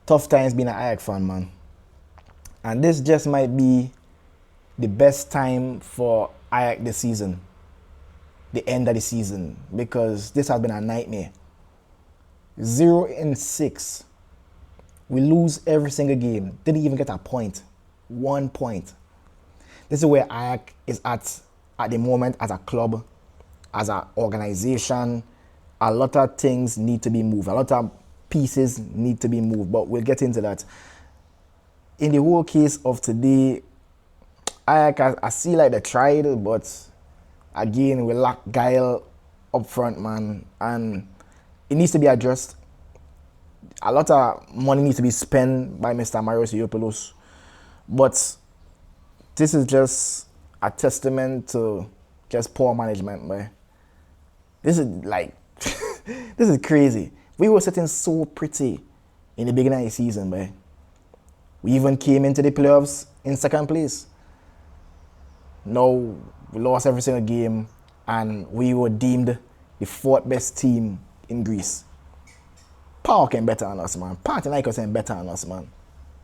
tough times being an AEK fan, man. And this just might be the best time for AEK this season, the end of the season, because this has been a nightmare. 0-6. We lose every single game. Didn't even get a point. 1 point. This is where AEK is at the moment as a club, as an organization. A lot of things need to be moved. A lot of pieces need to be moved, but we'll get into that. In the whole case of today, I see like they tried, but again, we lack guile up front, man, and it needs to be addressed. A lot of money needs to be spent by Mr. Marios, but this is just a testament to just poor management, man. This is like, this is crazy. We were sitting so pretty in the beginning of the season, man. We even came into the playoffs in second place. Now we lost every single game and we were deemed the fourth best team in Greece. PAOK ain't better than us, man. Panathinaikos ain't better than us, man.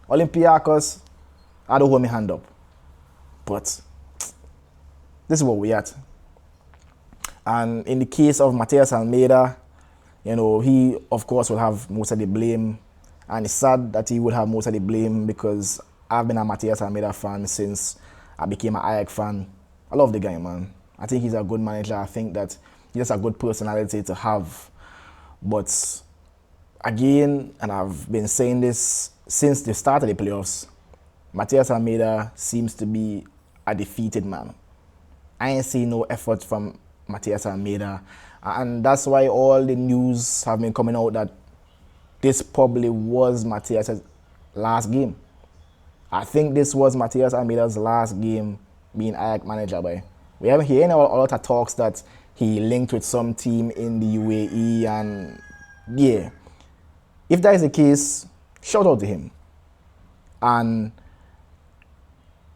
Olympiacos, I don't hold my hand up. But this is what we at. And in the case of Matias Almeida, he of course will have most of the blame. And it's sad that he would have most of the blame because I've been a Matias Almeida fan since I became an AEK fan. I love the guy, man. I think he's a good manager. I think that he's just a good personality to have. But again, and I've been saying this since the start of the playoffs, Matias Almeida seems to be a defeated man. I ain't seen no effort from Matias Almeida. And that's why all the news have been coming out that this probably was Matias' last game. I think this was Matias Almeida's last game being AEK manager, boy. We haven't heard a lot of talks that he linked with some team in the UAE, and yeah. If that is the case, shout out to him. And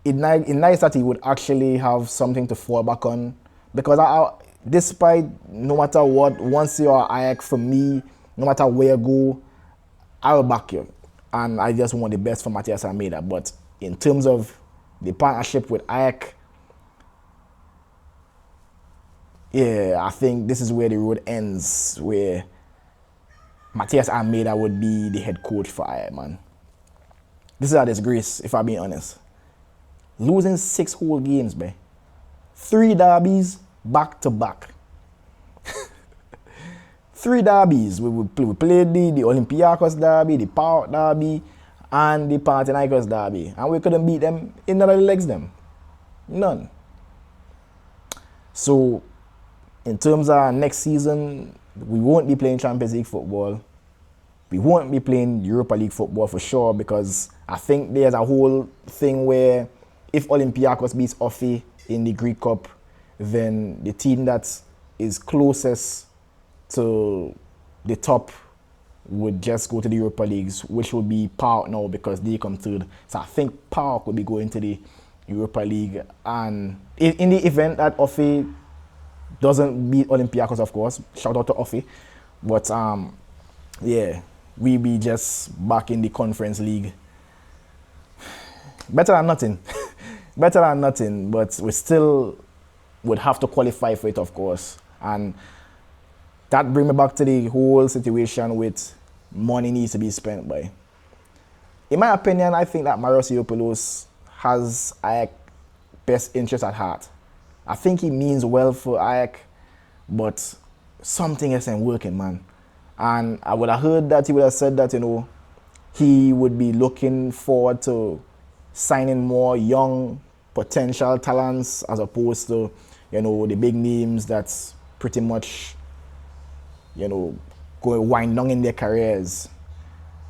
it's nice that he would actually have something to fall back on, because despite no matter what, once you're AEK, for me, no matter where you go, I will back you. And I just want the best for Matias Almeida. But in terms of the partnership with AEK, yeah, I think this is where the road ends, where Matias Almeida would be the head coach for AEK, man. This is a disgrace, if I'm being honest. Losing 6 whole games, man. 3 derbies back to back. 3 derbies. We played the Olympiacos derby, the PAOK derby, and the Panathinaikos derby. And we couldn't beat them in none of the legs them. None. So, in terms of next season, we won't be playing Champions League football. We won't be playing Europa League football for sure, because I think there's a whole thing where if Olympiacos beats Offi in the Greek Cup, then the team that is closest to the top would just go to the Europa Leagues, which will be PAOK now because they come third. So I think PAOK will be going to the Europa League. And in the event that Offi doesn't beat Olympiacos, of course, shout out to Offi. But yeah, we be just back in the Conference League. Better than nothing. Better than nothing, but we still would have to qualify for it, of course. And that brings me back to the whole situation with money needs to be spent by. In my opinion, I think that Marios has AEK best interest at heart. I think he means well for AEK, but something isn't working, man. And I would have heard that he would have said that, he would be looking forward to signing more young potential talents as opposed to, the big names that's pretty much, going wind down in their careers.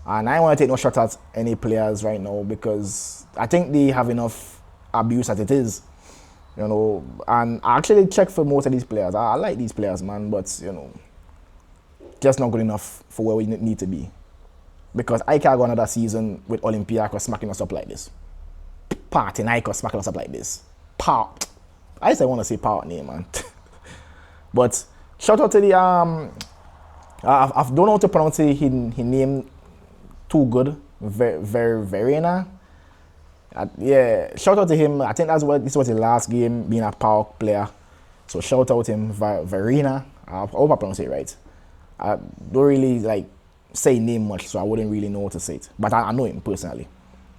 And I don't want to take no shot at any players right now because I think they have enough abuse as it is. And I actually checked for most of these players. I like these players, man, but, just not good enough for where we need to be. Because I can't go another season with Olympiacos smacking us up like this. Panathinaikos smacking us up like this. PAOK. I just want to say PAOK name, man. But shout out to the I don't know how to pronounce his name too good. Verena. Yeah, shout out to him. I think this was his last game being a PAOK player. So shout out to him, Verena. I hope I pronounce it right. I don't really like say name much, so I wouldn't really know how to say it. But I know him personally.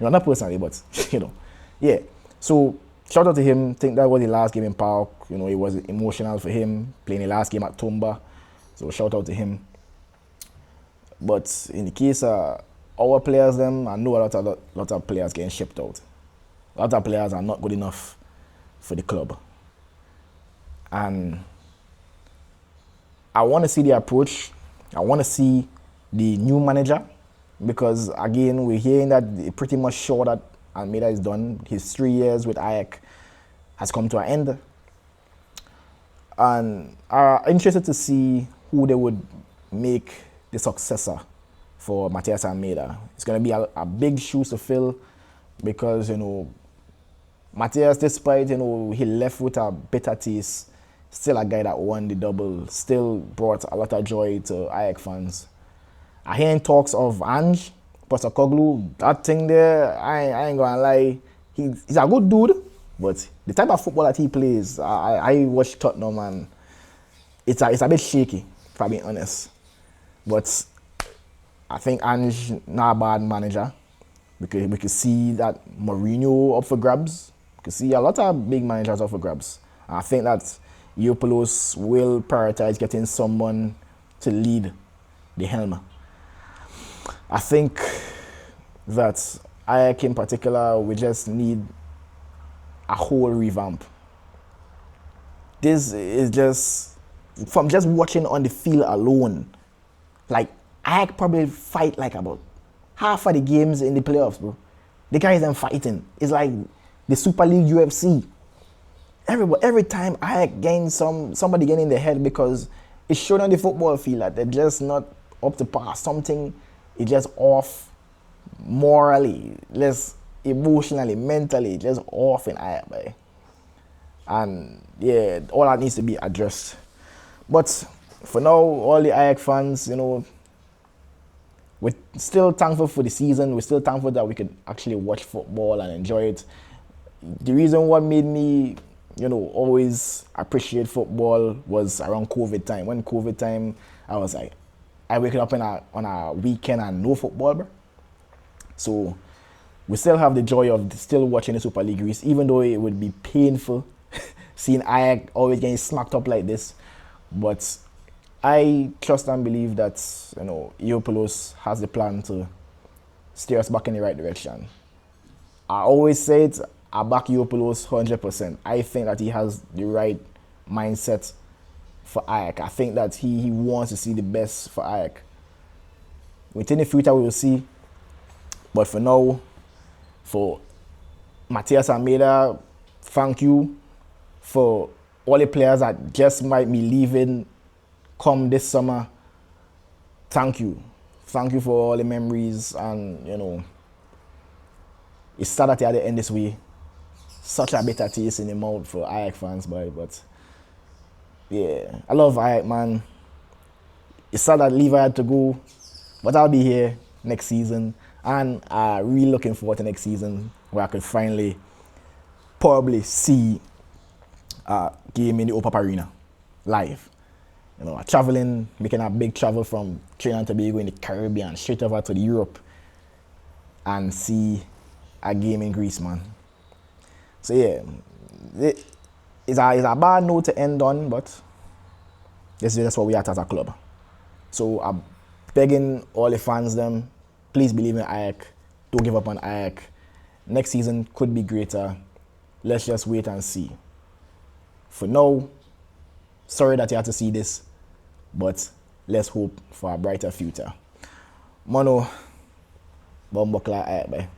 Not personally, but yeah. So shout out to him. Think that was the last game in PAOK. It was emotional for him playing the last game at Tumba. So shout out to him. But in the case of our players, I know a lot of players getting shipped out. A lot of players are not good enough for the club. And I want to see the approach. I want to see the new manager because, again, we're hearing that they're pretty much sure that Almeida is done. His 3 years with AEK has come to an end. And I'm interested to see who they would make the successor for Matias Almeida. It's going to be a big shoes to fill because, Matias, despite, he left with a bitter taste, still a guy that won the double, still brought a lot of joy to AEK fans. I hearing talks of Ange Postecoglou, that thing there, I ain't gonna lie, he's a good dude, but the type of football that he plays, I watch Tottenham and it's a bit shaky, if I'm being honest. But I think Ange not a bad manager. We could see that Mourinho up for grabs. We could see a lot of big managers up for grabs. And I think that Yiopoulos will prioritize getting someone to lead the helm. I think that AEK in particular, we just need a whole revamp. This is just, from just watching on the field alone, like AEK probably fight like about half of the games in the playoffs, bro. The guys them fighting. It's like the Super League UFC. Every time AEK gains somebody getting in the head because it's shown on the football field that they're just not up to par. Something is just off morally, less emotionally, mentally, just off in AEK, boy. And yeah, all that needs to be addressed. But for now, all the AEK fans, we're still thankful for the season. We're still thankful that we could actually watch football and enjoy it. The reason what made me, always appreciate football was around COVID time. When COVID time, I was like, I wake up on a weekend and no football, bro. So we still have the joy of still watching the Super League race, even though it would be painful seeing AEK always getting smacked up like this. But I trust and believe that, Yiopoulos has the plan to steer us back in the right direction. I always say it, I back Yiopoulos 100%. I think that he has the right mindset for AEK. I think that he wants to see the best for AEK. Within the future, we will see. But for now, for Matias Almeida, thank you. For all the players that just might be leaving come this summer, thank you. Thank you for all the memories. And, it's sad that they had to end this way. Such a bitter taste in the mouth for AEK fans, boy. But yeah, I love AEK, man. It's sad that Levi had to go, but I'll be here next season. And I'm really looking forward to next season where I could finally probably see a game in the Opap Arena live. Traveling, making a big travel from Trinidad and Tobago in the Caribbean straight over to Europe and see a game in Greece, man. So yeah, it's a bad note to end on, but that's what we are as a club. So I'm begging all the fans them, please believe in AEK. Don't give up on AEK. Next season could be greater. Let's just wait and see. For now, sorry that you had to see this, but let's hope for a brighter future. Mono, Bombokla AEK, bye.